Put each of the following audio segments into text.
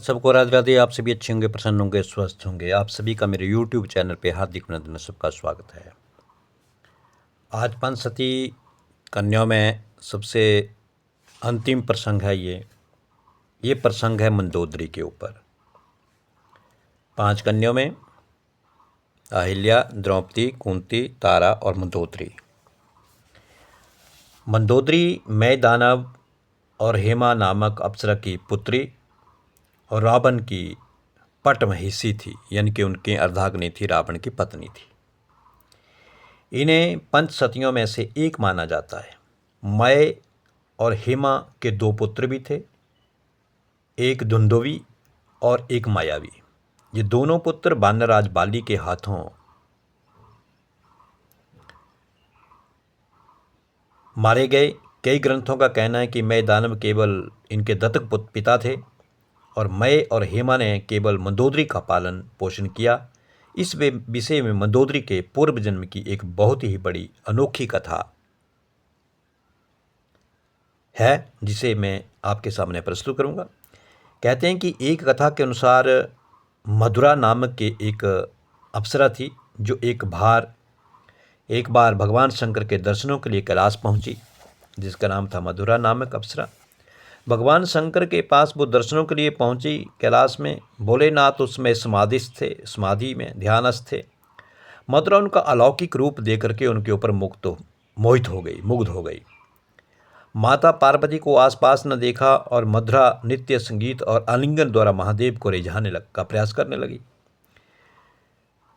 सबको राधे राधे। आप सभी अच्छे होंगे, प्रसन्न होंगे, स्वस्थ होंगे। आप सभी का मेरे YouTube चैनल पे हार्दिक अभिनंदन, सबका स्वागत है। आज पंचसती कन्याओं में सबसे अंतिम प्रसंग है ये प्रसंग है मंदोदरी के ऊपर। 5 कन्याओं में अहिल्या, द्रौपदी, कुंती, तारा और मंदोदरी। मंदोदरी मय दानव और हेमा नामक अप्सरा की पुत्री और रावण की पटमहिषी थी, यानी कि उनकी अर्धांगिनी थी, रावण की पत्नी थी। इन्हें पंचसतियों में से एक माना जाता है। मय और हेमा के 2 पुत्र भी थे, एक दुंदुभी और एक मायावी। ये दोनों पुत्र वानरराज बाली के हाथों मारे गए। कई ग्रंथों का कहना है कि मय दानव केवल इनके दत्तक पिता थे और मय और हेमा ने केवल मंदोदरी का पालन पोषण किया। इस विषय में मंदोदरी के पूर्व जन्म की एक बहुत ही बड़ी अनोखी कथा है, जिसे मैं आपके सामने प्रस्तुत करूंगा। कहते हैं कि एक कथा के अनुसार मधुरा नामक के एक अप्सरा थी, जो एक बार भगवान शंकर के दर्शनों के लिए कैलाश पहुंची, जिसका नाम था मधुरा नामक अप्सरा। भगवान शंकर के पास वो दर्शनों के लिए पहुंची कैलाश में। भोलेनाथ उसमें समाधि में ध्यानस्थ थे। मधुरा उनका अलौकिक रूप देख करके उनके ऊपर मुग्ध हो गई। माता पार्वती को आसपास न देखा और मधुरा नित्य संगीत और आलिंगन द्वारा महादेव को रिझाने का प्रयास करने लगी।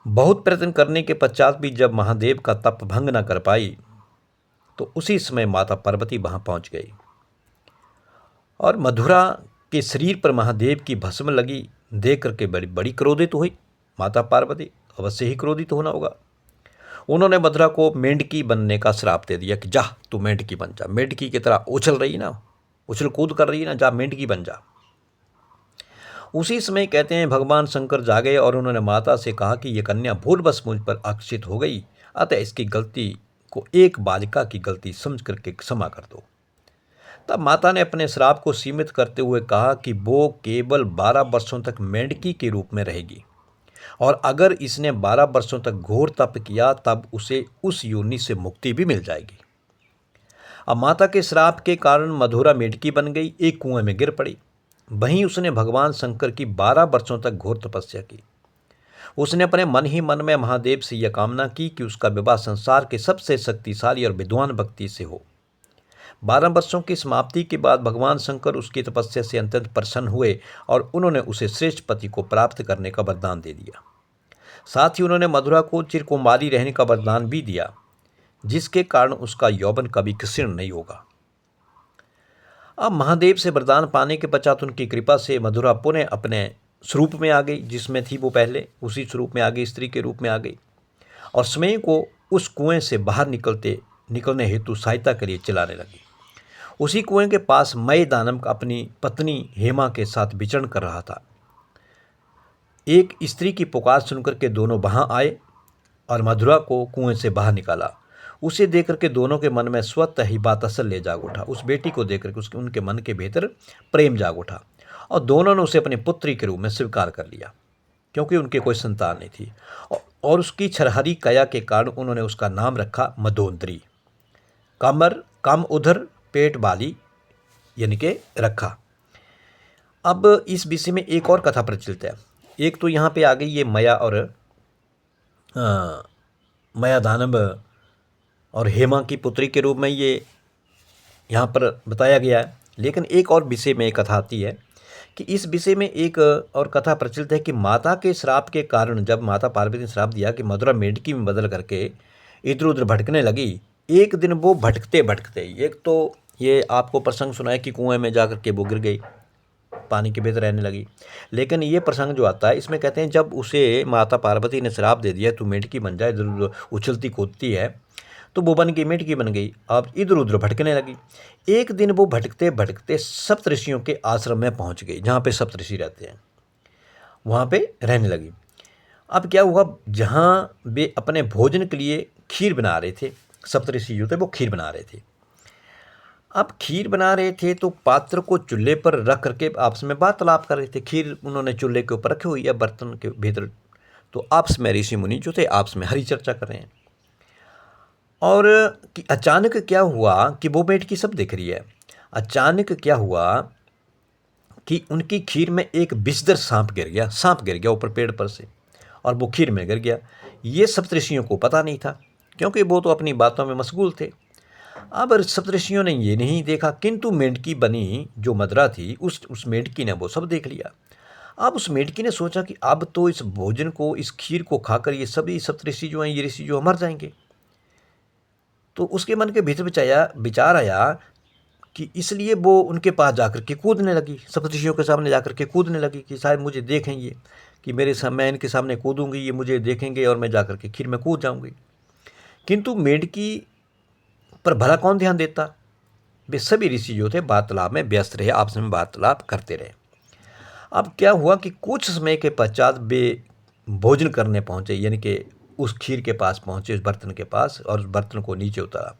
बहुत प्रयत्न करने के पश्चात भी जब महादेव का तप भंग न कर पाई, तो उसी समय माता पार्वती वहां पहुंच गई और मधुरा के शरीर पर महादेव की भस्म लगी देख करके बड़ी बड़ी क्रोधित हुई। माता पार्वती अवश्य ही क्रोधित होना होगा। उन्होंने मधुरा को मेंढकी बनने का श्राप दे दिया कि जा तू मेंढकी बन जा। मेंढकी की तरह उछल रही ना, उछल कूद कर रही ना, जा मेंढकी बन जा। उसी समय कहते हैं भगवान शंकर जागे और उन्होंने माता से कहा कि यह कन्या भूलवश मुझ पर आकर्षित हो गई, अतः इसकी गलती को एक बालिका की गलती समझ करके क्षमा कर दो। तब माता ने अपने श्राप को सीमित करते हुए कहा कि वो केवल 12 वर्षों तक मेंढकी के रूप में रहेगी और अगर इसने 12 वर्षों तक घोर तप किया तब उसे उस योनि से मुक्ति भी मिल जाएगी। अब माता के श्राप के कारण मधुरा मेंढकी बन गई, एक कुएं में गिर पड़ी। वहीं उसने भगवान शंकर की 12 वर्षों तक घोर तपस्या की। उसने अपने मन ही मन में महादेव से यह कामना की कि उसका विवाह संसार के सबसे शक्तिशाली और विद्वान व्यक्ति से हो। 12 वर्षों की समाप्ति के बाद भगवान शंकर उसकी तपस्या से अत्यंत प्रसन्न हुए और उन्होंने उसे श्रेष्ठ पति को प्राप्त करने का वरदान दे दिया। साथ ही उन्होंने मधुरा को चिरकुमारी रहने का वरदान भी दिया, जिसके कारण उसका यौवन कभी क्षीण नहीं होगा। अब महादेव से वरदान पाने के पश्चात उनकी कृपा से मधुरा पुनः अपने स्वरूप में आ गई, जिसमें थी वो पहले, उसी स्वरूप में आ गई, स्त्री के रूप में आ गई और स्वयं को उस कुएं से बाहर निकलने हेतु सहायता के लिए चिल्लाने लगी। उसी कुएं के पास मय दानव अपनी पत्नी हेमा के साथ विचरण कर रहा था। एक स्त्री की पुकार सुनकर के दोनों वहां आए और मधुरा को कुएं से बाहर निकाला। उसे देखकर के दोनों के मन में स्वतः ही वात्सल्य जाग उठा। उस बेटी को देखकर के उनके मन के भीतर प्रेम जाग उठा और दोनों ने उसे अपनी पुत्री के रूप में स्वीकार कर लिया, क्योंकि उनके कोई संतान नहीं थी और उसकी छरहरी काया के कारण उन्होंने उसका नाम रखा मंदोदरी। कम उधर पेट वाली यानी के रखा। अब इस विषय में एक और कथा प्रचलित है। एक तो यहाँ पे आ गई ये मया दानव और हेमा की पुत्री के रूप में ये यहाँ पर बताया गया है। लेकिन एक और विषय में एक कथा आती है कि इस विषय में एक और कथा प्रचलित है कि माता के श्राप के कारण जब माता पार्वती ने श्राप दिया कि मधुरा मेंढकी में बदल करके इधर उधर भटकने लगी, एक दिन वो भटकते भटकते, एक तो ये आपको प्रसंग सुनाया कि कुएं में जाकर के वो गिर गई, पानी के भीतर रहने लगी। लेकिन ये प्रसंग जो आता है इसमें कहते हैं जब उसे माता पार्वती ने श्राप दे दिया तू मेंढकी बन जाए, इधर उधर उछलती कूदती है, तो वो बन गई, मेंढकी बन गई। अब इधर उधर भटकने लगी। एक दिन वो भटकते भटकते सप्तऋषियों के आश्रम में पहुंच गई, जहाँ पे सप्तऋषि रहते हैं, वहाँ पे रहने लगी। अब क्या हुआ, जहाँ वे अपने भोजन के लिए खीर बना रहे थे, सप्तऋषि जो थे वो खीर बना रहे थे। अब खीर बना रहे थे तो पात्र को चूल्हे पर रख करके आपस में वार्तालाप कर रहे थे। खीर उन्होंने चूल्हे के ऊपर रखी हुई है बर्तन के भीतर, तो आपस में ऋषि मुनि जो थे आपस में हरी चर्चा कर रहे हैं। और कि अचानक क्या हुआ कि वो बैठ सब देख रही है। अचानक क्या हुआ कि उनकी खीर में एक विषधर सांप गिर गया ऊपर पेड़ पर से, और वो खीर में गिर गया। ये सप्तऋषियों को पता नहीं था, क्योंकि वो तो अपनी बातों में मशगूल थे। अब सप्तऋषियों ने ये नहीं देखा, किंतु मेंढकी बनी जो मदरा थी उस मेंढकी ने वो सब देख लिया। अब उस मेंढकी ने सोचा कि अब तो इस भोजन को, इस खीर को खाकर ये सभी सप्तऋषि जो हैं, ये ऋषि जो मर जाएंगे। तो उसके मन के भीतर विचार आया कि इसलिए वो उनके पास जाकर के कूदने लगी, सप्तऋषियों के सामने जाकर के कूदने लगी कि शायद मुझे देखेंगे, कि मैं इनके सामने कूदूंगी, ये मुझे देखेंगे और मैं जाकर के खीर में कूद जाऊंगी। किंतु मेंढकी पर भला कौन ध्यान देता। वे सभी ऋषि जो थे वार्तालाप में व्यस्त रहे, आपस में वार्तालाप करते रहे। अब क्या हुआ कि कुछ समय के पश्चात वे भोजन करने पहुंचे, यानी कि उस खीर के पास पहुंचे, उस बर्तन के पास, और उस बर्तन को नीचे उतारा।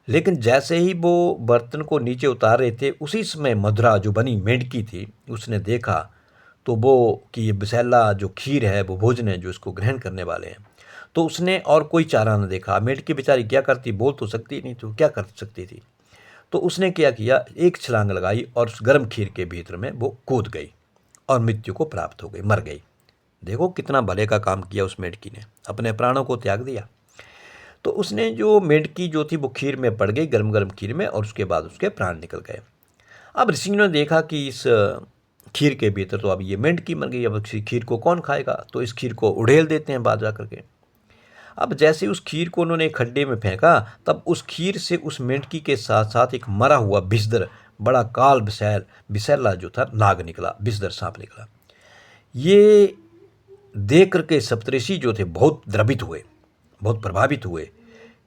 लेकिन जैसे ही वो बर्तन को नीचे उतार रहे थे, उसी समय मधुरा जो बनी मेंढकी थी, उसने देखा तो वो कि ये विषैला जो खीर है, वो भोजन है जो इसको ग्रहण करने वाले हैं। तो उसने और कोई चारा न देखा। मेंढकी बेचारी क्या करती, बोल तो सकती नहीं, तो क्या कर सकती थी। तो उसने क्या किया, एक छलांग लगाई और उस गर्म खीर के भीतर में वो कूद गई और मृत्यु को प्राप्त हो गई, मर गई। देखो कितना भले का काम किया उस मेंढकी ने, अपने प्राणों को त्याग दिया। तो उसने जो मेंढकी जो थी वो खीर में पड़ गई, गर्म गर्म खीर में, और उसके बाद उसके प्राण निकल गए। अब ऋषियों ने देखा कि इस खीर के भीतर तो अब ये मेंढकी मर गई, अब इस खीर को कौन खाएगा, तो इस खीर को उड़ेल देते हैं बाहर जा करके। अब जैसे उस खीर को उन्होंने एक खड्डे में फेंका, तब उस खीर से उस मेंढकी के साथ साथ एक मरा हुआ विषधर, बड़ा काल विषैला जो था नाग निकला, विषधर सांप निकला। ये देख करके सप्तऋषि जो थे बहुत द्रवित हुए, बहुत प्रभावित हुए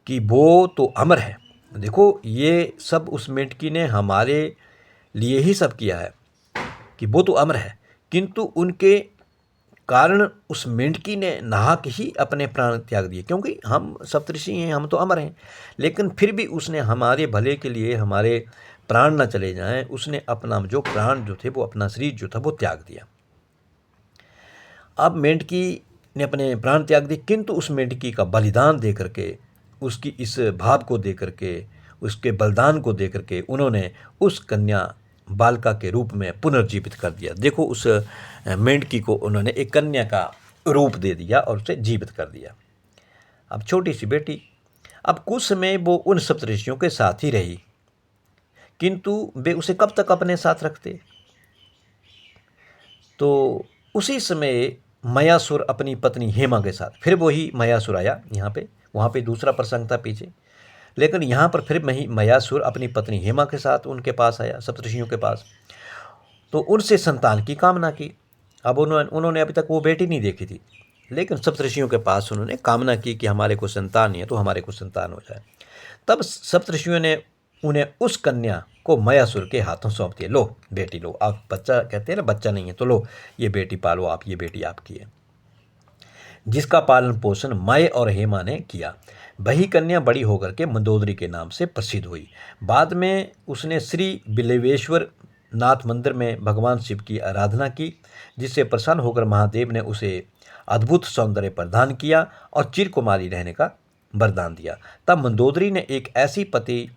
कि वो तो अमर है। देखो ये सब उस मेंढकी ने हमारे लिए ही सब किया है, कि वो तो अमर है, किंतु उनके कारण उस मेंढकी ने नाहक ही अपने प्राण त्याग दिए। क्योंकि हम सप्तऋषि हैं, हम तो अमर हैं, लेकिन फिर भी उसने हमारे भले के लिए, हमारे प्राण न चले जाएं, उसने अपना जो प्राण जो थे, वो अपना शरीर जो था वो त्याग दिया। अब मेंढकी ने अपने प्राण त्याग दिए, किंतु उस मेंढकी का बलिदान दे करके, उसकी इस भाव को दे करके, उसके बलिदान को दे करके उन्होंने उस कन्या बालिका के रूप में पुनर्जीवित कर दिया। देखो उस मेंढकी को उन्होंने एक कन्या का रूप दे दिया और उसे जीवित कर दिया। अब छोटी सी बेटी, अब कुछ समय वो उन सप्तऋषियों के साथ ही रही, किंतु वे उसे कब तक अपने साथ रखते। तो उसी समय मयासुर अपनी पत्नी हेमा के साथ, फिर वही मयासुर आया यहाँ पे, वहाँ पे दूसरा प्रसंग था पीछे, लेकिन यहाँ पर फिर मयासुर अपनी पत्नी हेमा के साथ उनके पास आया, सप्तऋषियों के पास। तो उनसे संतान की कामना की। अब उन्होंने अभी तक वो बेटी नहीं देखी थी, लेकिन सप्तऋषियों के पास उन्होंने कामना की कि हमारे को संतान नहीं है, तो हमारे को संतान हो जाए। तब सप्तऋषियों ने उन्हें उस कन्या को मयासुर के हाथों सौंप दिया। लो बेटी लो, आप बच्चा कहते हैं ना, बच्चा नहीं है तो लो ये बेटी पालो आप, ये बेटी आपकी है, जिसका पालन पोषण मय और हेमा ने किया। वही कन्या बड़ी होकर के मंदोदरी के नाम से प्रसिद्ध हुई। बाद में उसने श्री बिल्वेश्वर नाथ मंदिर में भगवान शिव की आराधना की, जिससे प्रसन्न होकर महादेव ने उसे अद्भुत सौंदर्य प्रदान किया और चिरकुमारी रहने का वरदान दिया। तब मंदोदरी ने एक ऐसी पति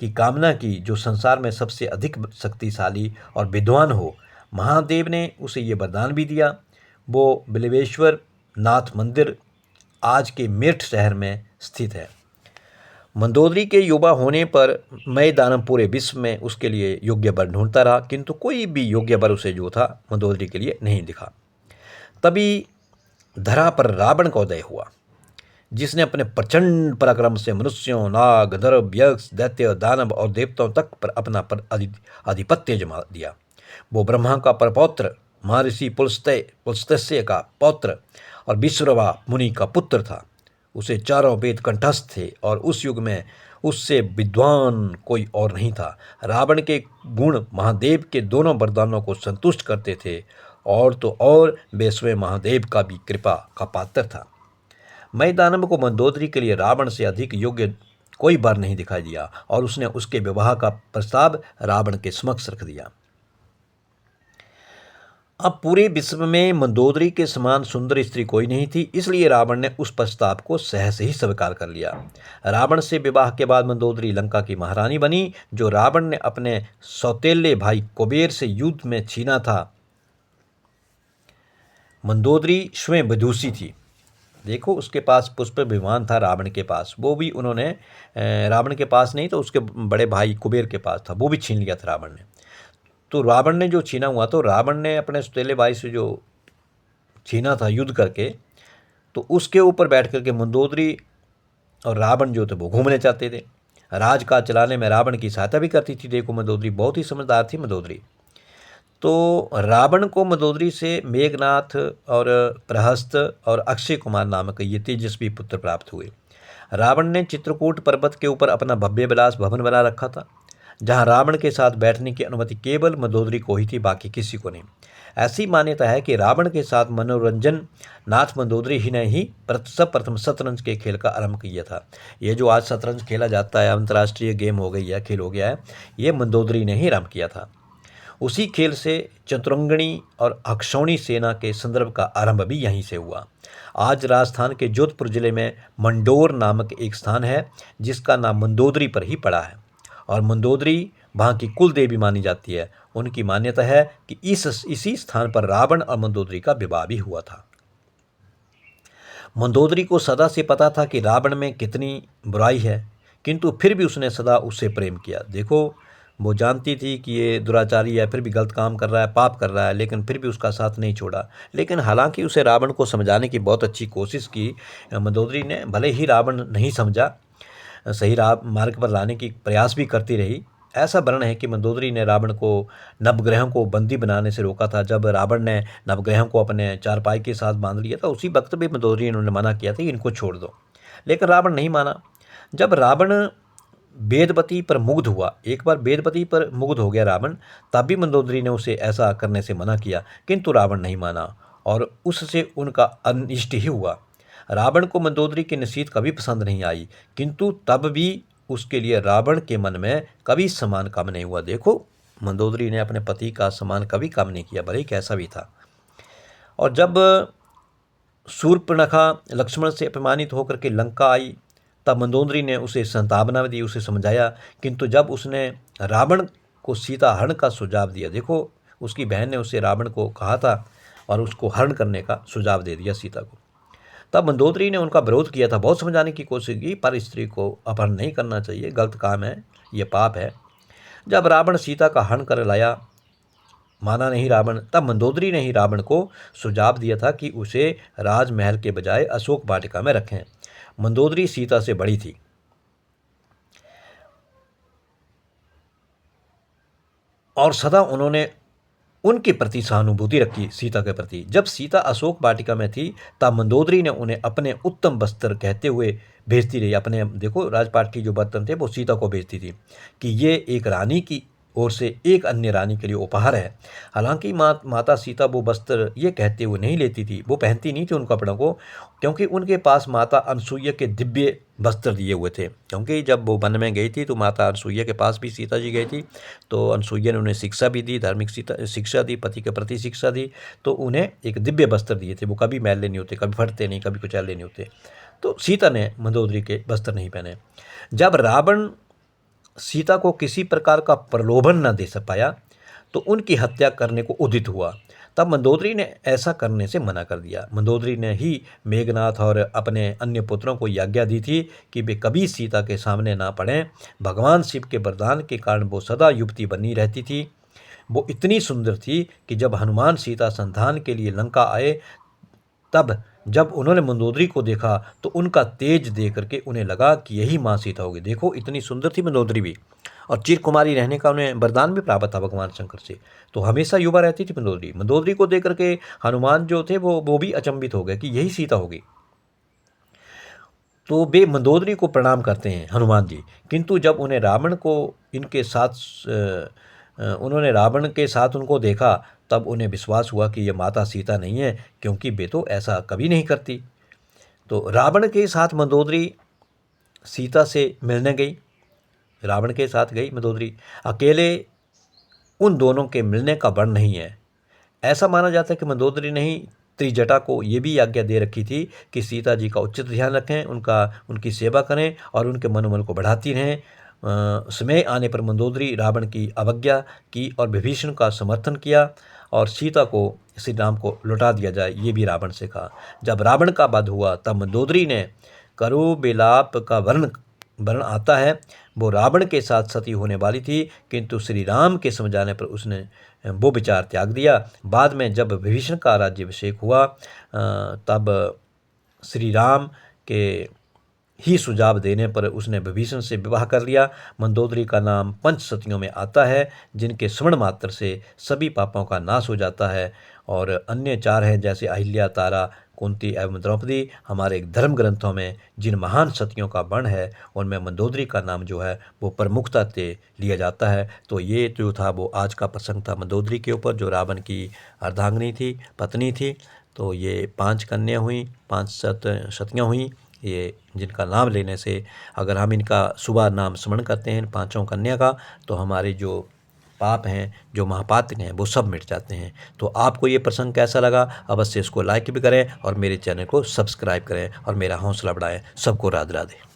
की कामना की जो संसार में सबसे अधिक शक्तिशाली और विद्वान हो। महादेव ने उसे ये वरदान भी दिया। वो बिल्वेश्वर नाथ मंदिर आज के मेरठ शहर में स्थित है। मंदोदरी के युवा होने पर मय दानव पूरे विश्व में उसके लिए योग्य वर ढूंढता रहा, किंतु कोई भी योग्य वर उसे जो था मंदोदरी के लिए नहीं दिखा। तभी धरा पर रावण का उदय हुआ, जिसने अपने प्रचंड पराक्रम से मनुष्यों, नाग, गंधर्व, यक्ष, दैत्य, दानव और देवताओं तक पर अपना आधिपत्य जमा दिया। वो ब्रह्मा का परपौत्र, महर्षि पुलस्त्य का पौत्र और विश्रवा मुनि का पुत्र था। उसे चारों वेद कंठस्थ थे और उस युग में उससे विद्वान कोई और नहीं था। रावण के गुण महादेव के दोनों वरदानों को संतुष्ट करते थे, और तो और वे स्वयं महादेव का भी कृपा का पात्र था। मय दानव को मंदोदरी के लिए रावण से अधिक योग्य कोई वर नहीं दिखाई दिया और उसने उसके विवाह का प्रस्ताव रावण के समक्ष रख दिया। अब पूरे विश्व में मंदोदरी के समान सुंदर स्त्री कोई नहीं थी, इसलिए रावण ने उस प्रस्ताव को सहज ही स्वीकार कर लिया। रावण से विवाह के बाद मंदोदरी लंका की महारानी बनी, जो रावण ने अपने सौतेले भाई कुबेर से युद्ध में छीना था। मंदोदरी स्वयं विदुषी थी। देखो, उसके पास पुष्प विमान था रावण के पास, वो भी उन्होंने रावण के पास नहीं तो उसके बड़े भाई कुबेर के पास था, वो भी छीन लिया था रावण ने। तो रावण ने जो छीना हुआ, तो रावण ने अपने सौतेले भाई से जो छीना था युद्ध करके, तो उसके ऊपर बैठ करके मंदोदरी और रावण जो थे वो घूमने चाहते थे। राजकाज चलाने में रावण की सहायता भी करती थी। देखो, मंदोदरी बहुत ही समझदार थी मंदोदरी। तो रावण को मंदोदरी से मेघनाथ और प्रहस्त और अक्षय कुमार नामक ये तेजस्वी पुत्र प्राप्त हुए। रावण ने चित्रकूट पर्वत के ऊपर अपना भव्य विलास भवन बना रखा था, जहां रावण के साथ बैठने की अनुमति केवल मंदोदरी को ही थी, बाकी किसी को नहीं। ऐसी मान्यता है कि रावण के साथ मनोरंजन नाथ मंदोदरी ही ने ही प्रथम शतरंज के खेल का आरंभ किया था। ये जो आज शतरंज खेला जाता है, अंतर्राष्ट्रीय गेम हो गई है, खेल हो गया है, ये मंदोदरी ने ही आरंभ किया था। उसी खेल से चतुरंगिणी और अक्षौणी सेना के संदर्भ का आरंभ भी यहीं से हुआ। आज राजस्थान के जोधपुर जिले में मंडोर नामक एक स्थान है, जिसका नाम मंदोदरी पर ही पड़ा है, और मंदोदरी वहाँ की कुल देवी मानी जाती है। उनकी मान्यता है कि इसी स्थान पर रावण और मंदोदरी का विवाह भी हुआ था। मंदोदरी को सदा से पता था कि रावण में कितनी बुराई है, किंतु फिर भी उसने सदा उससे प्रेम किया। देखो, वो जानती थी कि ये दुराचारी है, फिर भी गलत काम कर रहा है, पाप कर रहा है, लेकिन फिर भी उसका साथ नहीं छोड़ा। लेकिन हालांकि उसे रावण को समझाने की बहुत अच्छी कोशिश की मंदोदरी ने। भले ही रावण नहीं समझा, सही मार्ग पर लाने की प्रयास भी करती रही। ऐसा वर्णन है कि मंदोदरी ने रावण को नवग्रहों को बंदी बनाने से रोका था। जब रावण ने नवग्रहों को अपने चारपाई के साथ बांध लिया था, उसी वक्त भी मंदोदरी ने उन्होंने मना किया था कि इनको छोड़ दो, लेकिन रावण नहीं माना। जब रावण वेदवती पर मुग्ध हुआ, एक बार वेदवती पर मुग्ध हो गया रावण, तब भी मंदोदरी ने उसे ऐसा करने से मना किया, किंतु रावण नहीं माना और उससे उनका अनिष्ट ही हुआ। रावण को मंदोदरी की नसीहत कभी पसंद नहीं आई, किंतु तब भी उसके लिए रावण के मन में कभी सम्मान कम नहीं हुआ। देखो, मंदोदरी ने अपने पति का सम्मान कभी कम नहीं किया, भले ही कैसा भी था। और जब शूर्पणखा लक्ष्मण से अपमानित होकर के लंका आई, तब मंदोदरी ने उसे सांत्वना दी, उसे समझाया, किंतु जब उसने रावण को सीता हरण का सुझाव दिया, देखो उसकी बहन ने उसे रावण को कहा था और उसको हरण करने का सुझाव दे दिया सीता को, तब मंदोदरी ने उनका विरोध किया था। बहुत समझाने की कोशिश की, पर स्त्री को अपहरण नहीं करना चाहिए, गलत काम है, ये पाप है। जब रावण सीता का हरण कर लाया, माना नहीं रावण, तब मंदोदरी ने ही रावण को सुझाव दिया था कि उसे राजमहल के बजाय अशोक वाटिका में रखें। मंदोदरी सीता से बड़ी थी और सदा उन्होंने उनके प्रति सहानुभूति रखी, सीता के प्रति। जब सीता अशोक वाटिका में थी, तब मंदोदरी ने उन्हें अपने उत्तम वस्त्र कहते हुए भेजती रही। अपने, देखो, राजपाट की जो बर्तन थे वो सीता को भेजती थी कि ये एक रानी की ओर से एक अन्य रानी के लिए उपहार है। हालांकि माता सीता वो वस्त्र ये कहते हुए नहीं लेती थी, वो पहनती नहीं थी उन कपड़ों को, क्योंकि उनके पास माता अनसुईया के दिव्य वस्त्र दिए हुए थे। क्योंकि जब वो वन में गई थी तो माता अनसुईया के पास भी सीता जी गई थी, तो अनसुईया ने उन्हें शिक्षा भी दी, धार्मिक शिक्षा दी, पति के प्रति शिक्षा दी, तो उन्हें एक दिव्य वस्त्र दिए थे। वो कभी मैले नहीं होते, कभी फटते नहीं, कभी कुचैले नहीं होते। तो सीता ने मंदोदरी के वस्त्र नहीं पहने। जब रावण सीता को किसी प्रकार का प्रलोभन न दे पाया, तो उनकी हत्या करने को उदित हुआ। तब मंदोदरी ने ऐसा करने से मना कर दिया। मंदोदरी ने ही मेघनाथ और अपने अन्य पुत्रों को आज्ञा दी थी कि वे कभी सीता के सामने ना पड़ें। भगवान शिव के वरदान के कारण वो सदा युवती बनी रहती थी। वो इतनी सुंदर थी कि जब हनुमान सीता संधान के लिए लंका आए, तब जब उन्होंने मंदोदरी को देखा तो उनका तेज देख करके उन्हें लगा कि यही माँ सीता होगी। देखो, इतनी सुंदर थी मंदोदरी भी, और चिरकुमारी रहने का उन्हें वरदान भी प्राप्त था भगवान शंकर से, तो हमेशा युवा रहती थी मंदोदरी। मंदोदरी को देख करके हनुमान जो थे वो भी अचंभित हो गए कि यही सीता होगी। तो वे मंदोदरी को प्रणाम करते हैं हनुमान जी, किंतु जब उन्हें रावण को इनके साथ उन्होंने रावण के साथ उनको देखा, तब उन्हें विश्वास हुआ कि ये माता सीता नहीं है, क्योंकि वे तो ऐसा कभी नहीं करती। तो रावण के साथ मंदोदरी सीता से मिलने गई, रावण के साथ गई मंदोदरी। अकेले उन दोनों के मिलने का वर्ण नहीं है। ऐसा माना जाता है कि मंदोदरी ने ही त्रिजटा को ये भी आज्ञा दे रखी थी कि सीता जी का उचित ध्यान रखें, उनकी सेवा करें और उनके मनोबल को बढ़ाती रहें। समय आने पर मंदोदरी रावण की अवज्ञा की और विभीषण का समर्थन किया और सीता को श्री राम को लौटा दिया जाए, ये भी रावण से कहा। जब रावण का वध हुआ तब मंदोदरी ने करो बेलाप का वर्ण आता है। वो रावण के साथ सती होने वाली थी, किंतु श्री राम के समझाने पर उसने वो विचार त्याग दिया। बाद में जब विभीषण का राज्याभिषेक हुआ तब श्री राम के ही सुझाव देने पर उसने विभीषण से विवाह कर लिया। मंदोदरी का नाम पंच सतियों में आता है, जिनके स्मरण मात्र से सभी पापों का नाश हो जाता है। और अन्य 4 हैं, जैसे अहिल्या, तारा, कुंती एवं द्रौपदी। हमारे धर्म ग्रंथों में जिन महान सतियों का वर्ण है उनमें मंदोदरी का नाम जो है वो प्रमुखता से लिया जाता है। तो ये जो था वो आज का प्रसंग था मंदोदरी के ऊपर, जो रावण की अर्धांगिनी थी, पत्नी थी। तो ये 5 कन्या हुई, 5 सतियाँ हुई, ये जिनका नाम लेने से अगर हम इनका सुबह नाम स्मरण करते हैं 5 कन्या का, तो हमारे जो पाप हैं, जो महापातक हैं, वो सब मिट जाते हैं। तो आपको ये प्रसंग कैसा लगा, अवश्य इसको लाइक भी करें और मेरे चैनल को सब्सक्राइब करें और मेरा हौसला बढ़ाएं। सबको राधे राधे।